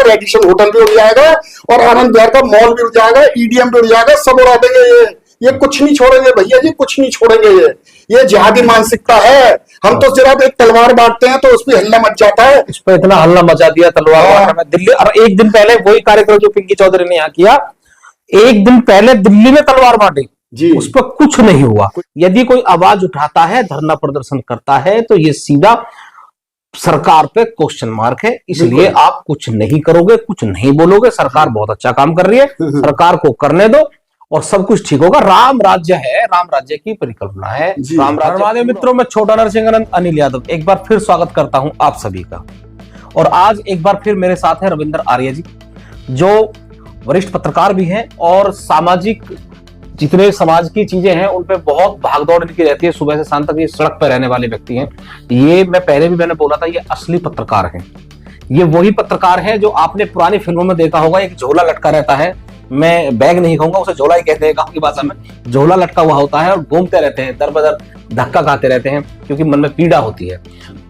Radisson hotel भी उड़ जाएगा और आनंद विहार का मॉल भी उड़ जाएगा, ईडीएम भी उड़ जाएगा, सब उड़ा देंगे ये कुछ नहीं छोड़ेंगे भैया जी, कुछ नहीं छोड़ेंगे। ये जिहादी मानसिकता है। हम तो सिर्फ एक तलवार बांटते हैं तो उस पर हल्ला मच जाता है। इस पर इतना हल्ला मचा दिया तलवार बांटने में दिल्ली। और एक दिन पहले वही कार्यक्रम जो पिंकी चौधरी ने यहाँ किया, एक दिन पहले दिल्ली में तलवार बांटी जी, उस पर कुछ नहीं हुआ। यदि कोई आवाज उठाता है, धरना प्रदर्शन करता है, तो ये सीधा सरकार पे क्वेश्चन मार्क है। इसलिए आप कुछ नहीं करोगे, कुछ नहीं बोलोगे। सरकार बहुत अच्छा काम कर रही है, सरकार को करने दो और सब कुछ ठीक होगा। राम राज्य है, राम राज्य की परिकल्पना है। राम राज्य मित्रों, मैं छोटा नरसिंह अनिल यादव एक बार फिर स्वागत करता हूं आप सभी का। और आज एक बार फिर मेरे साथ है रविंद्र आर्य जी, जो वरिष्ठ पत्रकार भी हैं और सामाजिक जितने समाज की चीजें हैं उन पे बहुत भागदौड़ इनकी रहती है। सुबह से शाम तक ये सड़क पर रहने वाले व्यक्ति हैं। ये मैंने बोला था, ये असली पत्रकार हैं। ये वही पत्रकार है जो आपने पुरानी फिल्मों में देखा होगा, एक झोला लटका रहता है। मैं बैग नहीं कहूंगा, उसे झोला ही कहते हैं गांव की भाषा में। झोला लटका हुआ होता है और घूमते रहते हैं, दर बदर धक्का खाते रहते हैं, क्योंकि मन में पीड़ा होती है।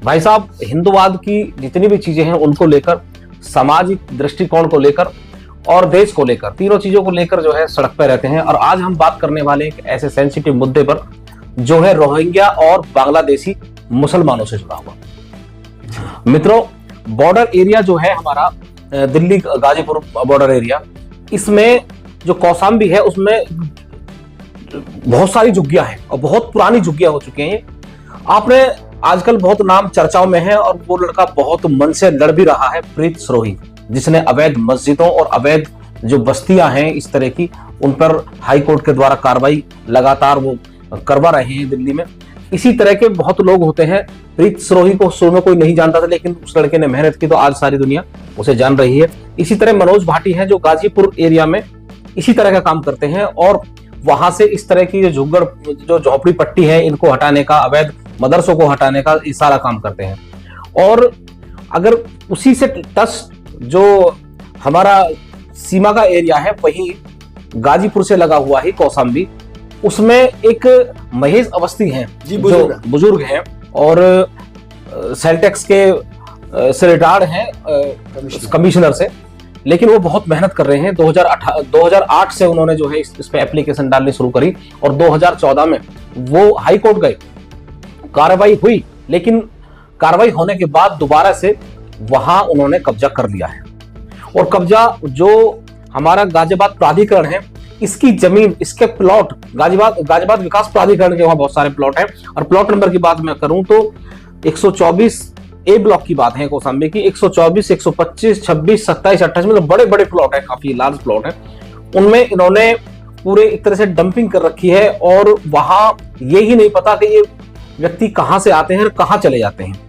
भाई साहब, हिंदुवाद की जितनी भी चीजें हैं उनको लेकर, सामाजिक दृष्टिकोण को लेकर और देश को लेकर, तीनों चीजों को लेकर जो है सड़क पर रहते हैं। और आज हम बात करने वाले एक ऐसे सेंसिटिव मुद्दे पर जो है रोहिंग्या और बांग्लादेशी मुसलमानों से जुड़ा हुआ। मित्रों, बॉर्डर एरिया जो है हमारा दिल्ली गाजीपुर बॉर्डर एरिया, इसमें जो कौशाम्बी है उसमें बहुत सारी झुग्गियां हैं और बहुत पुरानी झुग्गियां हो चुकी हैं। ये आपने आजकल बहुत नाम चर्चाओं में है और वो लड़का बहुत मन से लड़ भी रहा है, प्रीत सरोही, जिसने अवैध मस्जिदों और अवैध जो बस्तियां हैं इस तरह की, उन पर हाई कोर्ट के द्वारा कार्रवाई लगातार वो करवा रहे हैं दिल्ली में। इसी तरह के बहुत लोग होते हैं। प्रीत सरोही को शुरू में कोई नहीं जानता था, लेकिन उस लड़के ने मेहनत की तो आज सारी दुनिया उसे जान रही है। इसी तरह मनोज भाटी हैं जो गाजीपुर एरिया में इसी तरह का काम करते हैं और वहां से इस तरह की जो झोपड़ी पट्टी है इनको हटाने का, अवैध मदरसों को हटाने का ये सारा काम करते हैं। और अगर उसी से टच जो हमारा सीमा का एरिया है, वही गाजीपुर से लगा हुआ ही कौशाम्बी, उसमें एक महेश अवस्थी हैं जो बुजुर्ग हैं और सेल्टेक्स के से रिटायर्ड हैं कमिश्नर से, लेकिन वो बहुत मेहनत कर रहे हैं। 2008 से उन्होंने जो है इस पे एप्लीकेशन डालनी शुरू करी और 2014 में वो हाई कोर्ट गए, कार्रवाई हुई, लेकिन कार्रवाई होने के बाद दोबारा से वहां उन्होंने कब्जा कर लिया है। और कब्जा जो हमारा गाजियाबाद प्राधिकरण है, इसकी जमीन, इसके प्लॉट, गाजियाबाद विकास प्राधिकरण के वहां बहुत सारे प्लॉट हैं। और प्लॉट नंबर की बात मैं करूं तो 124 ए ब्लॉक की बात है कौशाम्बी की, 124, 125, 26, 27, 28 मतलब बड़े बड़े प्लॉट है, काफी लार्ज प्लॉट है। उनमें इन्होंने पूरे एक तरह से डंपिंग कर रखी है और वहां ये ही नहीं पता कि ये व्यक्ति कहां से आते हैं और कहां चले जाते हैं।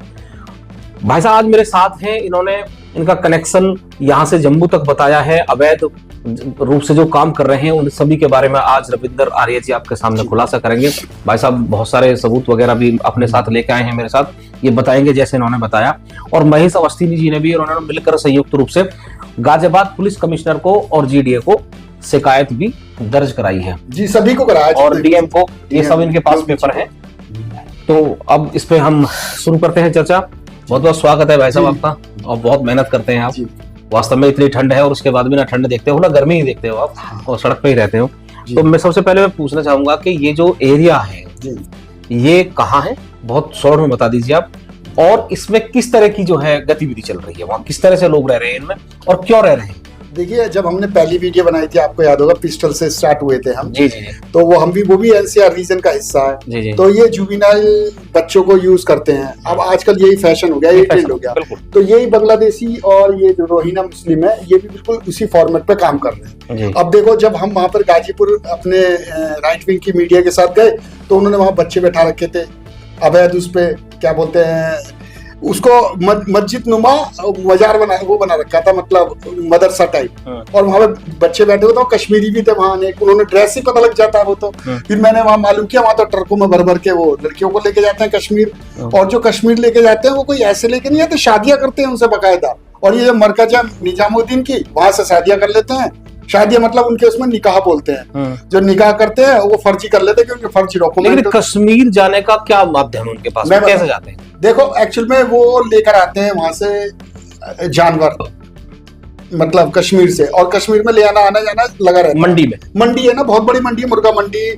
भाई साहब आज मेरे साथ हैं, इन्होंने इनका कनेक्शन यहां से जम्मू तक बताया है, अवैध रूप से जो काम कर रहे हैं उन सभी के बारे में आज रविंद्र आर्य जी आपके सामने खुलासा करेंगे। भाई साहब बहुत सारे सबूत वगैरह भी अपने साथ लेके आए हैं मेरे साथ, ये बताएंगे जैसे इन्होंने बताया। और महेश अवस्थी जी ने भी, उन्होंने मिलकर संयुक्त रूप से गाजियाबाद पुलिस कमिश्नर को और जीडीए को शिकायत भी दर्ज कराई है जी, सभी को कराया और डीएम को, ये सब इनके पास पेपर है। तो अब इस पे हम शुरू करते हैं चर्चा। बहुत बहुत स्वागत है भाई साहब आपका, और बहुत मेहनत करते हैं आप। वास्तव में इतनी ठंड है और उसके बाद भी ना ठंड देखते हो ना गर्मी ही देखते हो आप, और सड़क पे ही रहते हो। तो मैं सबसे पहले मैं पूछना चाहूंगा कि ये जो एरिया है ये कहाँ है, बहुत शॉर्ट में बता दीजिए आप, और इसमें किस तरह की जो है गतिविधि चल रही है, वहाँ किस तरह से लोग रह रहे हैं इनमें और क्यों रह रहे हैं। देखिए, जब हमने पहली वीडियो बनाई थी, आपको याद होगा, पिस्टल से स्टार्ट हुए थे हम। जी जी। तो वो भी एनसीआर रीजन का हिस्सा है। जी जी। तो ये जुवेनाइल बच्चों को यूज करते हैं। अब आजकल यही फैशन हो गया, यही ट्रेंड हो गया। तो यही बांग्लादेशी और ये जो रोहिंग्या मुस्लिम है, ये भी बिल्कुल उसी फॉर्मेट पे काम कर रहे हैं। अब देखो, जब हम वहाँ पर गाजीपुर अपने राइट विंग की मीडिया के साथ गए तो उन्होंने वहाँ बच्चे बैठा रखे थे अवैध, उस पे क्या बोलते हैं उसको, मस्जिद नुमा मजार बना रखा था, मतलब मदरसा टाइप। और वहां पे बच्चे बैठे हुए थे, कश्मीरी भी थे वहां, उन्होंने ड्रेस ही पता लग जाता है वो तो। फिर मैंने वहां मालूम किया, वहां तो ट्रकों में भर भर के वो लड़कियों को लेके जाते हैं कश्मीर। और जो कश्मीर लेके जाते हैं वो कोई ऐसे लेके नहीं आते, शादियां करते हैं उनसे बाकायदा। और ये जो मरकज है निजामुद्दीन की, वहां से शादियां कर लेते हैं। शादियां मतलब उनके उसमें निकाह बोलते हैं, जो निकाह करते हैं वो फर्जी कर लेते हैं, क्योंकि फर्जी डॉक्यूमेंट। लेकिन कश्मीर जाने का क्या माध्यम है उनके पास, कैसे जाते हैं? देखो, एक्चुअल में वो लेकर आते हैं वहां से जानवर, मतलब कश्मीर से, और कश्मीर में ले आना आना जाना लगा रहता है। मंडी है ना, बहुत बड़ी मंडी है, मुर्गा मंडी,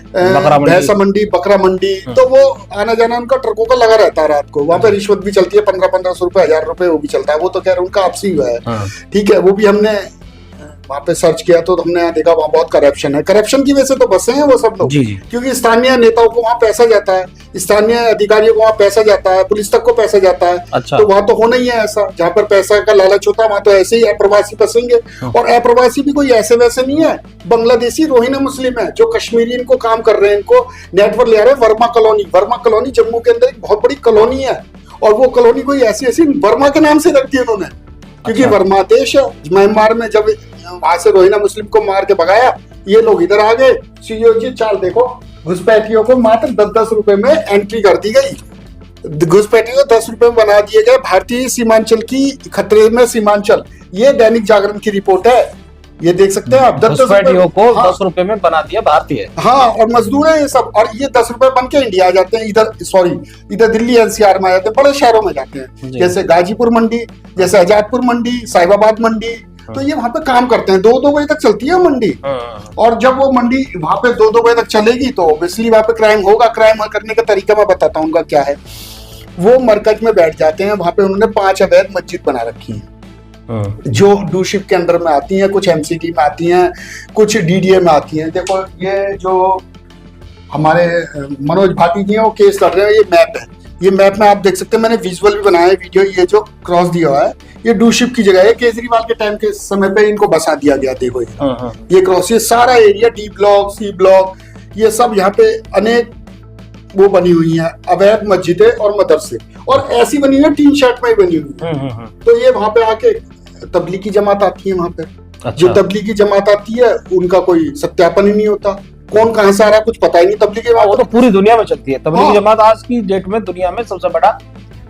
भैंसा मंडी, बकरा मंडी, तो वो आना जाना उनका ट्रकों का लगा रहता है। रात को वहां पे रिश्वत भी चलती है, 1500 रुपए, 1000 रुपए वो भी चलता है। वो तो खैर उनका आपसी हुआ है, ठीक है। वो भी हमने वहां पे सर्च किया तो हमने देखा वहां बहुत करप्शन है। करप्शन की वजह से तो बसे हैं वो सब लोग, क्योंकि स्थानीय नेताओं को वहां पैसा जाता है, स्थानीय अधिकारियों को वहां पैसा जाता है, पुलिस तक को पैसा जाता है। अच्छा। तो वहां तो होना ही है ऐसा, जहां पर पैसा का लालच होता है वहां तो ऐसे ही अप्रवासी फंसेंगे। और अप्रवासी भी कोई ऐसे वैसे नहीं है, बांग्लादेशी रोहिंग्या मुस्लिम है जो कश्मीरी इनको काम कर रहे हैं, इनको नेट पर ले आ रहे हैं। वर्मा कॉलोनी जम्मू के अंदर एक बहुत बड़ी कॉलोनी है, और वो कॉलोनी कोई ऐसी वर्मा के नाम से रखती है उन्होंने, क्योंकि वर्मा देश है। म्यांमार में जब वहां से रोहिंग्या मुस्लिम को मार के भगाया, ये लोग इधर आ गए। सीओजी चाल देखो, घुसपैठियों को मात्र 10-10 रुपए में एंट्री कर दी गई। घुसपैठियों को 10 रुपए में बना दिए गए। भारतीय सीमांचल की खतरे में सीमांचल, ये दैनिक जागरण की रिपोर्ट है, ये देख सकते हैं आप। 10 रुपए को 10 रुपए में बना दिया भारतीय, हाँ, और मजदूर है ये सब। और ये 10 रुपए बन के इंडिया आ जाते हैं, इधर दिल्ली एनसीआर में आ जाते हैं, बड़े शहरों में जाते हैं, जैसे गाजीपुर मंडी, जैसे आजादपुर मंडी, साहिबाबाद मंडी। तो ये वहां पे काम करते हैं। 2-2 बजे तक चलती है मंडी, और जब वो मंडी वहां पे 2-2 बजे तक चलेगी तो ऑब्वियसली वहां पे क्राइम होगा। क्राइम करने का तरीका मैं बताता हूँ उनका क्या है। वो मरकज में बैठ जाते हैं, वहां पे उन्होंने 5 अवैध मस्जिद बना रखी है, जो डूशिप के अंडर में आती हैं, कुछ एमसीडी में आती हैं, कुछ डीडीए में आती हैं। देखो ये जो हमारे मनोज भाटी जी हैं वो केस लड़ रहे हैं, ये मैप है। ये मैप में आप देख सकते हैं, मैंने विजुअल भी बनाया है, वीडियो। ये जो क्रॉस दिया हुआ है ये डूशिप की जगह है, केजरीवाल के टाइम के समय पे इनको बसा दिया गया। देखो ये क्रॉस, ये सारा area D block, C block, ये सब यहाँ पे अनेक वो बनी हुई है अवैध मस्जिदें और मदरसे, और ऐसी बनी हुई है टीन शर्ट में ही बनी हुई है। तो ये वहां पे आके तबलीगी जमात आती है वहां पे। अच्छा। जो तबलीगी जमात आती है उनका कोई सत्यापन ही नहीं होता, कौन कहां से आ रहा है कुछ पता ही नहीं। तबलीगी वो तो पूरी दुनिया में चलती है। तबलीगी जमात आज की डेट में दुनिया में सबसे बड़ा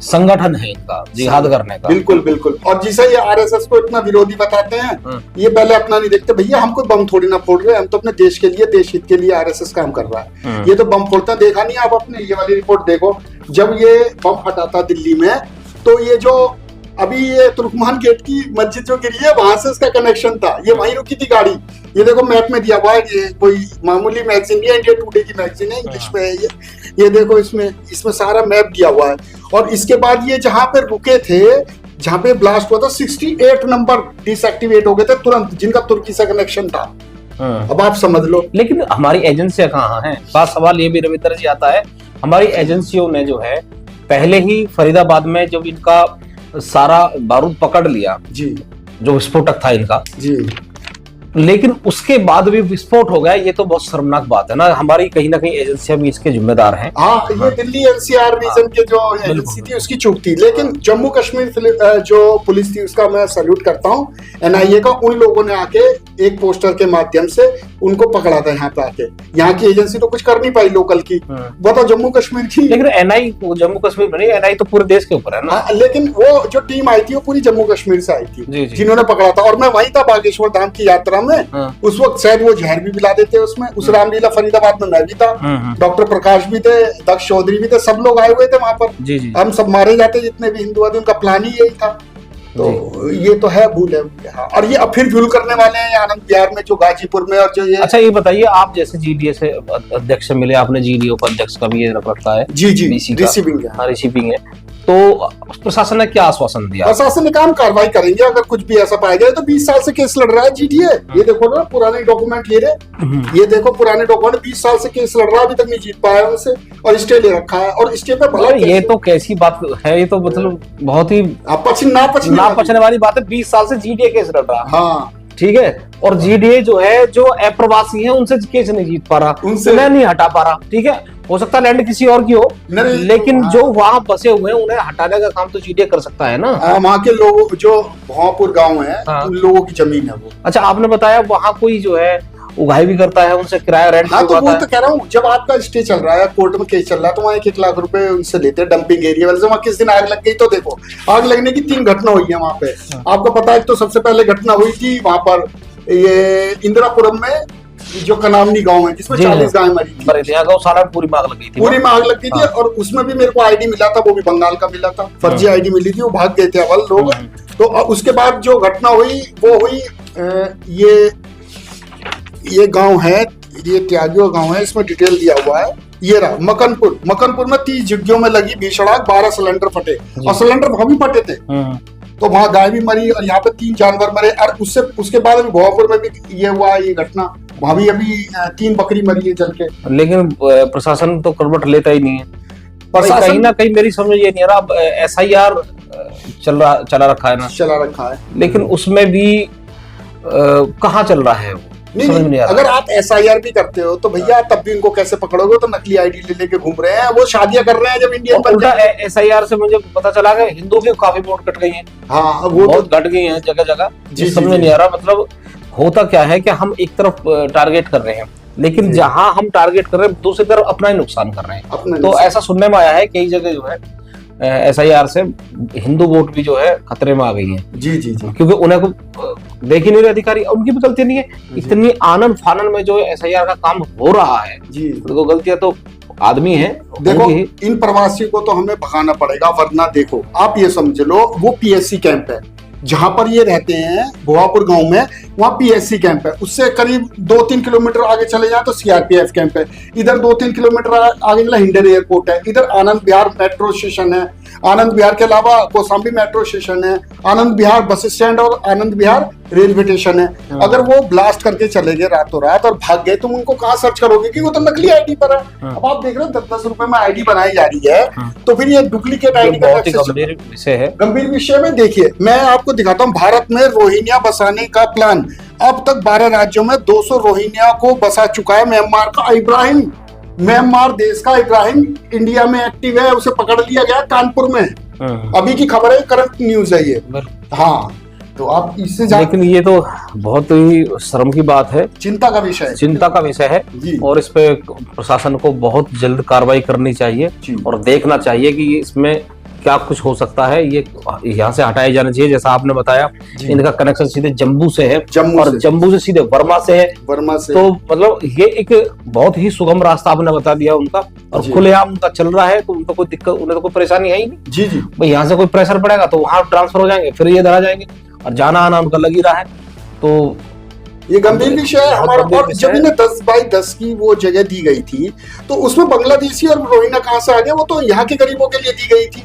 संगठन है इनका, जिहाद करने का। बिल्कुल बिल्कुल। और जिसे ये आरएसएस को इतना विरोधी बताते हैं, ये पहले अपना नहीं देखते। भैया हमको बम थोड़ी ना फोड़ रहे, हम तो अपने देश के लिए, देश हित के लिए आरएसएस काम कर रहा है। ये तो बम फोड़ता देखा नहीं आप अपने, ये वाली रिपोर्ट देखो। जब ये बम फटा था दिल्ली में, तो ये जो अभी ये तुर्कमान गेट की मस्जिद जो गिरी है, वहां से इसका कनेक्शन था। ये वहीं रुकी थी गाड़ी। ये देखो मैप में दिया हुआ है, ये कोई मामूली मैगजीन नहीं है, इंडिया टुडे की मैगजीन है, इंग्लिश में है ये देखो, इसमें सारा मैप दिया हुआ है। और इसके बाद ये जहां पे रुके थे, जहां पे ब्लास्ट हुआ था, 68 नंबर डिसएक्टिवेट हो गए थे तुरंत, जिनका तुर्की से कनेक्शन था। अब आप समझ लो। लेकिन हमारी एजेंसियां कहाँ हैं? बात सवाल ये भी रविंद्र जी आता है, हमारी एजेंसियों ने जो है पहले ही फरीदाबाद में जब इनका सारा बारूद पकड़ लिया जी, जो विस्फोटक था इनका जी, लेकिन उसके बाद भी विस्फोट हो गया। ये तो बहुत शर्मनाक बात है ना। हमारी कहीं ना कहीं एजेंसियां भी इसके जिम्मेदार हैं। हाँ, ये दिल्ली एनसीआर रीजन के जो एजेंसी थी उसकी चूक थी, लेकिन जम्मू कश्मीर जो पुलिस थी उसका मैं सैल्यूट करता हूँ, एनआईए का। उन लोगों ने आके एक पोस्टर के माध्यम से उनको पकड़ा था यहाँ पे आके। यहाँ की एजेंसी तो कुछ कर नहीं पाई लोकल की, बताओ जम्मू कश्मीर की। लेकिन एनआई जम्मू कश्मीर में नहीं, एनआई तो पूरे देश के ऊपर है ना। लेकिन वो जो टीम आई थी वो पूरी जम्मू कश्मीर से आई थी जिन्होंने पकड़ा था। और मैं वहीं था बागेश्वर धाम की यात्रा में, उस वक्त शायद वो जहर भी पिला देते उसमें। उस रामलीला फरीदाबाद में मैं भी था, डॉक्टर प्रकाश भी थे, दक्ष चौधरी भी थे, सब लोग आए हुए थे वहां पर। हम सब मारे जाते जितने भी हिंदू थे, उनका प्लान ही यही था। तो ये तो है, भूल है। हाँ। और ये अब फिर भूल करने वाले हैं आनंद विहार में, जो गाजीपुर में, और जो ये। अच्छा ये बताइए, आप जैसे जीडीए से अध्यक्ष मिले, आपने जीडीओ उपाध्यक्ष का भी ये रखा है। जी रिसीविंग है। हाँ, रिसीविंग है। तो प्रशासन ने क्या आश्वासन दिया? प्रशासन ने काम कार्रवाई करेंगे अगर कुछ भी ऐसा पाया जाए तो। 20 साल से केस लड़ रहा है जीडीए। ये देखो ना पुराने डॉक्यूमेंट, ये देखो पुराने डॉक्यूमेंट, 20 साल से केस लड़ रहा है, अभी तक नहीं जीत पाया उनसे, और स्टे ले रखा है। और स्टे पे भला, ये तो कैसी बात है, ये तो मतलब बहुत ही ना पचने वाली बात है। 20 साल से जीडीए केस लड़ रहा है। हाँ ठीक है। और जीडीए जो है, जो अप्रवासी है, उनसे केस नहीं जीत पा रहा, उनसे नहीं हटा पा रहा। ठीक है, हो सकता है लैंड किसी और की हो, लेकिन जो वहाँ बसे हुए हैं उन्हें हटाने का काम तो जीडीए कर सकता है ना। वहाँ के लोगों, जो भवापुर गांव है, उन लोगों की जमीन है वो। अच्छा, आपने बताया वहाँ कोई जो है उगाही भी करता है, उनसे किराया रेंट। हाँ, तो वो तो कह रहा हूँ, जब आपका स्टे चल रहा है, कोर्ट में केस चल रहा है, तो वहाँ 1-1 लाख रुपए उनसे लेते हैं डंपिंग एरिया वाले से। वहाँ किस दिन आग लग गई, तो देखो आग लगने की 3 घटना हुई है वहाँ पे। आपको पता है, तो सबसे पहले घटना हुई थी वहाँ पर ये इंदिरापुरम में, जो कनामनी गांव है, जिसमें 40 गायें मरी थी। सारा पूरी में आग लगी थी, पूरी में आग लग गई थी। और उसमें भी मेरे को आईडी मिला था, वो भी बंगाल का मिला था, फर्जी आईडी मिली थी, वो भाग गए थे अवल लोग। तो उसके बाद जो घटना हुई वो हुई, ये गांव है, ये त्यागियो गांव है, इसमें डिटेल दिया हुआ है। ये रहा मकनपुर में 30 झुग्गियों में लगी भीषण आग, 12 सिलेंडर फटे और सिलेंडर वहां भी फटे थे। तो वहां गाय भी मरी और यहाँ पे 3 जानवर मरे। और उसके बाद अभी भोपापुर में भी ये हुआ, ये घटना, वहां भी अभी 3 बकरी मरी है जल के। लेकिन प्रशासन तो करवट लेता ही नहीं है। कहीं ना कहीं मेरी समझ ये नहीं आ रहा, SIR चला रखा है ना, चला रखा है, लेकिन उसमें भी कहाँ चल रहा है वो, नहीं, अगर आप SIR भी करते हो तो भैया तब भी इनको कैसे पकड़ोगे? तो नकली ID ले लेके घूम रहे हैं, वो शादियां कर रहे हैं जब इंडियन बन जाए। SIR से मुझे पता चला कि हिंदू की काफी वोट कट गई है। हाँ, वो बहुत घट गई है जगह जगह। जी, समझ नहीं आ रहा, मतलब होता क्या है कि हम एक तरफ टारगेट कर रहे हैं, लेकिन जहां हम टारगेट कर रहे हैं दूसरी तरफ अपना ही नुकसान कर रहे हैं। तो ऐसा सुनने में आया है कई जगह जो है SIR से हिंदू वोट भी जो है खतरे में आ गई है। जी, क्योंकि उन्हें को देख ही नहीं रहे अधिकारी, उनकी भी गलती नहीं है। इतनी आनंद फानन में जो SIR का काम हो रहा है जी, तो गलतियां तो आदमी है। देखो इन प्रवासियों को तो हमें भगाना पड़ेगा, वरना देखो आप ये समझ लो, वो PSC कैंप है जहां पर ये रहते हैं भोपापुर गांव में, वहाँ PSC कैंप है। उससे करीब 2-3 किलोमीटर आगे चले जाए तो CRPF कैंप है। इधर 2-3 किलोमीटर आगे चला हिंडन एयरपोर्ट है। इधर आनंद विहार मेट्रो स्टेशन है। आनंद विहार के अलावा कौशाम्बी मेट्रो स्टेशन है, आनंद विहार बस स्टैंड और आनंद विहार रेलवे स्टेशन है। अगर वो ब्लास्ट करके चले गए रातों रात और भाग गए, तुम उनको कहाँ सर्च करोगे? कि वो तो नकली ID पर है। अब आप देख रहे हो 10-10 रुपए में ID बनाई जा रही है, तो फिर ये डुप्लीकेट ID का गंभीर विषय है। गंभीर विषय में देखिए, मैं आपको दिखाता हूँ, भारत में रोहिंग्या बसाने का प्लान, अब तक 12 राज्यों में 200 रोहिंग्या को बसा चुका है। म्यांमार देश का इब्राहिम इंडिया में एक्टिव है, उसे पकड़ लिया गया कानपुर में। अभी की खबर है, करंट न्यूज है ये। हाँ, तो आप इससे लेकिन ये तो बहुत ही शर्म की बात है, चिंता का विषय है जी। और इस पे प्रशासन को बहुत जल्द कार्रवाई करनी चाहिए और देखना चाहिए कि इसमें क्या कुछ हो सकता है। ये यहाँ से हटाए जाने चाहिए। जैसा आपने बताया, इनका कनेक्शन सीधे जम्मू से है और जम्मू से सीधे वर्मा से है। तो मतलब ये एक बहुत ही सुगम रास्ता आपने बता दिया उनका, और खुलेआम उनका चल रहा है, तो उनको कोई दिक्कत, उन्हें तो कोई परेशानी है ही नहीं। जी भाई, यहाँ से कोई प्रेशर पड़ेगा तो वहां ट्रांसफर हो जाएंगे, फिर ये धरा जाएंगे, और जाना आना उनका लग ही रहा है। तो ये गंभीर विषय है हमारा। और जब इन्हें 10x10 की वो जगह दी गई थी, तो उसमें बांग्लादेशी और रोहिंग्या कहाँ से आ गए? वो तो यहाँ के गरीबों के लिए दी गई थी।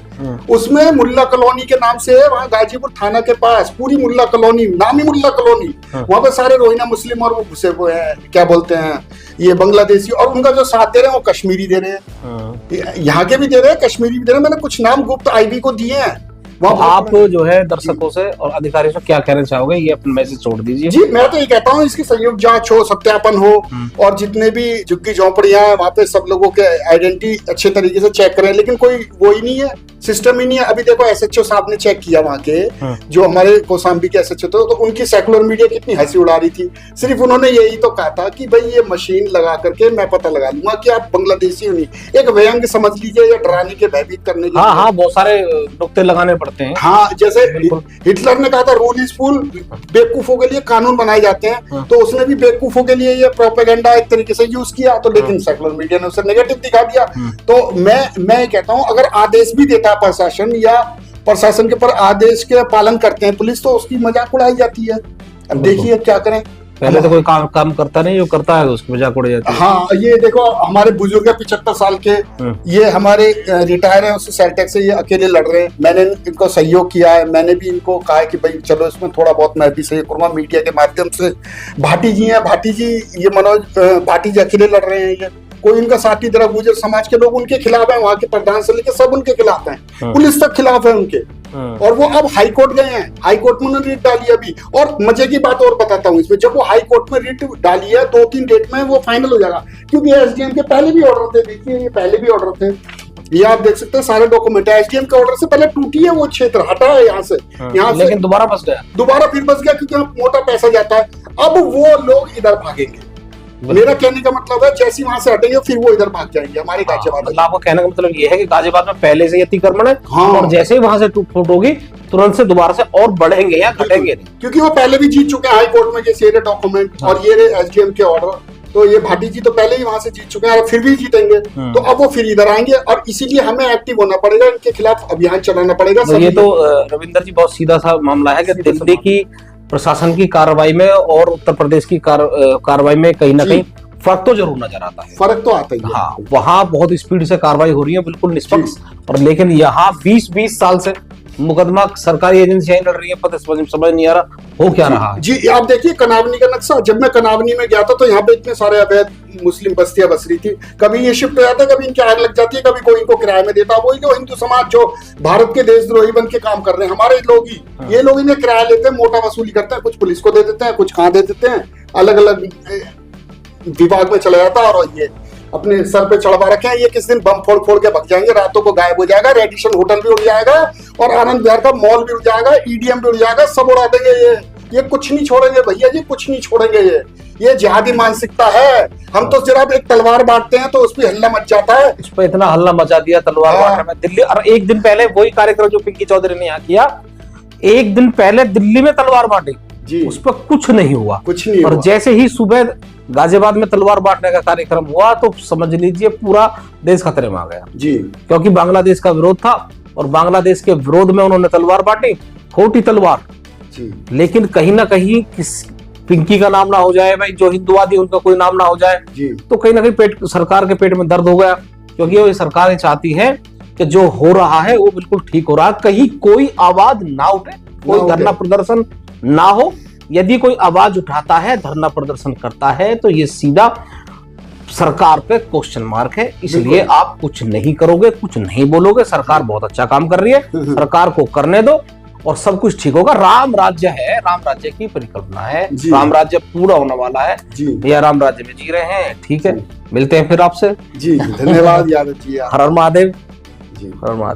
उसमें मुल्ला कॉलोनी के नाम से है, वहाँ गाजीपुर थाना के पास पूरी मुल्ला कॉलोनी, नामी मुल्ला कॉलोनी, वहाँ पे सारे रोहिंग्या मुस्लिम और वो घुसे हुए हैं, क्या बोलते हैं, ये बांग्लादेशी। और उनका जो साथ दे रहे हैं वो कश्मीरी दे रहे हैं, यहाँ के भी दे रहे हैं, कश्मीरी भी दे रहे हैं। मैंने कुछ नाम गुप्त IB को दिए हैं। तो आप जो है दर्शकों से और अधिकारियों से क्या कहना चाहोगे? ये अपना मैसेज छोड़ दीजिए। जी, मैं तो ये कहता हूँ, इसकी संयुक्त जांच हो, सत्यापन हो, और जितने भी झुग्गी झोंपड़ियां हैं वहां पे सब लोगों के आइडेंटिटी अच्छे तरीके से चेक करें। लेकिन कोई वो ही नहीं है, सिस्टम ही नहीं है। अभी देखो SHO साहब ने चेक किया वहां के, जो हमारे कौशाम्बी के SHO थे, तो उनकी सेकुलर मीडिया कितनी हंसी उड़ा रही थी। सिर्फ उन्होंने यही तो कहा था कि भाई ये मशीन लगा करके मैं पता लगा लूंगा कि आप बांग्लादेशी हो नहीं। एक व्यंग्य समझ लीजिए, या डराने के, भयभीत करने के। हाँ, बहुत सारे नुक्ते लगाने पड़ते हैं। हाँ, जैसे हिटलर ने कहा था रूल इज फूल, बेवकूफों के लिए कानून बनाए जाते हैं, तो उसने भी बेवकूफों के लिए ये प्रोपेगेंडा एक तरीके से यूज किया। तो लेकिन सेकुलर मीडिया ने उसे नेगेटिव दिखा दिया। तो मैं कहता हूं, अगर आदेश भी देता है प्रशासन, या प्रशासन के पर आदेश के पालन करते हैं पुलिस, तो उसकी मजाक उड़ाई जाती है। अब देखिए क्या करें, पहले तो कोई काम करता नहीं, जो करता है उसकी मजाक उड़ जाती है। हाँ, ये देखो हमारे बुजुर्ग 75 साल के, ये हमारे रिटायर है, उससे सेल्टेक से ये अकेले लड़ रहे हैं। मैंने इनको सहयोग किया है, मैंने भी इनको कहा है कि भाई चलो इसमें थोड़ा बहुत मैं भी सहयोग करूंगा मीडिया के माध्यम से। भाटी जी हैं, भाटी जी, ये मनोज भाटी जी अकेले लड़ रहे हैं। ये कोई इनका साथी तरह गुर्जर समाज के लोग उनके खिलाफ है, वहां के प्रधान से लेकर सब उनके खिलाफ हैं, पुलिस तक खिलाफ है उनके। और वो अब हाई कोर्ट गए हैं, हाई कोर्ट में उन्होंने रिट डाली अभी। और मजे की बात और बताता हूँ इसमें, जब वो हाई कोर्ट में रिट डाली है 2-3 डेट में वो फाइनल हो जाएगा, क्योंकि SDM के पहले भी ऑर्डर थे। देखिए, ये पहले भी ऑर्डर थे, ये आप देख सकते हैं, सारे डॉक्यूमेंट है। SDM के ऑर्डर से पहले टूटी है वो क्षेत्र, हटा है यहाँ से, लेकिन दोबारा फंस गया, दोबारा फिर फंस गया, क्योंकि मोटा पैसा जाता है। अब वो लोग इधर भागेंगे। मेरा कहने का मतलब है, जैसे वहां से हटेंगे फिर वो इधर भाग जाएंगे हमारे गाजियाबाद। मतलब आपको कहने का मतलब ये है कि गाजियाबाद में पहले से अतिक्रमण है, और जैसे ही वहां से टूट फूट होगी तुरंत से दोबारा से और बढ़ेंगे या घटेंगे नहीं, क्योंकि वो पहले भी जीत चुके हैं हाई कोर्ट में। जैसे ये डॉक्यूमेंट और ये SDM के ऑर्डर, तो ये भाटी जी तो पहले ही वहां से जीत चुके हैं और फिर भी जीतेंगे, तो अब वो फिर इधर आएंगे और इसीलिए हमें एक्टिव होना पड़ेगा, इनके खिलाफ अभियान चलाना पड़ेगा। तो ये तो रविंदर जी बहुत सीधा सा मामला है कि दिल्ली की प्रशासन की कार्रवाई में और उत्तर प्रदेश की कार्रवाई में कहीं ना कहीं फर्क तो जरूर नजर आता है। फर्क तो आता ही है। हाँ, वहां बहुत स्पीड से कार्रवाई हो रही है, बिल्कुल निष्पक्ष, और लेकिन यहाँ 20-20 साल से मुकदमा सरकारी एजेंसियां लड़ रही है, पता समझ नहीं आ रहा हो क्या रहा है। जी आप देखिए कनावनी का नक्शा, जब मैं कनावनी में गया था तो यहाँ पे इतने सारे अवैध मुस्लिम बस्तियां बस रही थी, कभी ये शिफ्ट हो जाता, कभी इनकी आग लग जाती है, कभी कोई इनको किराए में देता। वही जो हिंदू समाज जो भारत के देशद्रोही बन के काम कर रहे हैं, हमारे लोग ही, ये लोग इन्हें किराया लेते हैं, मोटा वसूली करते हैं, कुछ पुलिस को दे देते हैं, कुछ कहाँ दे देते हैं, अलग अलग विभाग में चला जाता है, और ये अपने सर पे चढ़वा रखे हैं। ये किस दिन बम फोड़ फोड़ के भग जाएंगे, रातों को गायब हो जाएगा, रेडिशन होटल भी उड़ जाएगा और आनंद विहार का मॉल भी उड़ जाएगा, ईडीएम भी उड़ जाएगा, सब उड़ा देंगे ये कुछ नहीं छोड़ेंगे भैया जी, कुछ नहीं छोड़ेंगे। ये जिहादी मानसिकता है। हम तो जरा एक तलवार बांटते हैं तो उस पर हल्ला मच जाता है। उस पर इतना हल्ला मचा दिया तलवार बांटने में दिल्ली, और एक दिन पहले वही कार्यक्रम जो पिंकी चौधरी ने यहाँ किया, एक दिन पहले दिल्ली में तलवार बांटी जी, उस पर कुछ नहीं हुआ, कुछ नहीं और हुआ। जैसे ही सुबह गाजियाबाद में तलवार बांटने का कार्यक्रम हुआ तो समझ लीजिए पूरा देश खतरे में आ गया जी, क्योंकि बांग्लादेश का विरोध था और बांग्लादेश के विरोध में उन्होंने तलवार बांटी, खोटी तलवार जी। लेकिन कहीं ना कहीं पिंकी का नाम ना हो जाए, भाई जो हिंदुवादी उनका कोई नाम ना हो जाए जी, तो कहीं ना कहीं सरकार के पेट में दर्द हो गया, क्योंकि ये सरकार चाहती है कि जो हो रहा है वो बिल्कुल ठीक हो रहा है, कहीं कोई आवाज ना उठे, कोई धरना प्रदर्शन ना हो। यदि कोई आवाज उठाता है, धरना प्रदर्शन करता है, तो ये सीधा सरकार पे क्वेश्चन मार्क है। इसलिए आप कुछ नहीं करोगे, कुछ नहीं बोलोगे, सरकार बहुत अच्छा काम कर रही है, सरकार को करने दो और सब कुछ ठीक होगा। राम राज्य है, राम राज्य की परिकल्पना है, राम राज्य पूरा होने वाला है जी, भैया राम राज्य में जी रहे हैं। ठीक है, मिलते हैं फिर आपसे जी, धन्यवाद यादव जी, हर हर महादेव जी, हर हर महादेव।